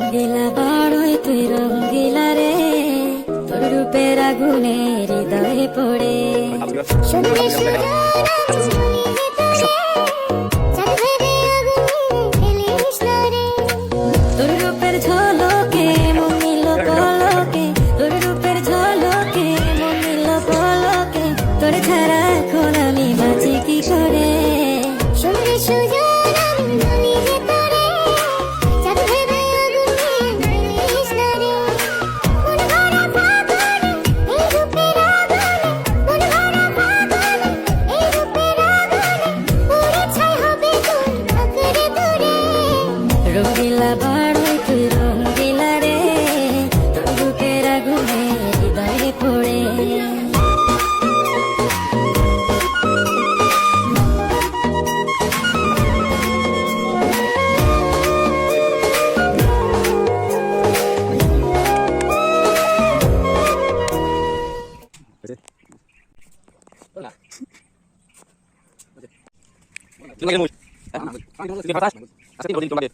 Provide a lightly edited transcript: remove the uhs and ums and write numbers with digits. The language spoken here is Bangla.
রঙ্গিলা বড়ই তুই রঙ্গিলা রে, তোর রূপের আগুনে হৃদয়ে পড়ে। সুন্দর সুন্দর তোর রূপের ঝলকে মন নিল পলকে, তোর রূপের ঝলকে মন নিল পলকে, তোর ছাড়া এখন আমি বাঁচি কি করে। সুন্দর সুন্দর রঙ্গিলা বড়ই তুই রঙ্গিলা রে, তোর রূপের আগুনে হৃদয়ে পড়ে। Sige, patas. Kasi hindi ko din tumalit.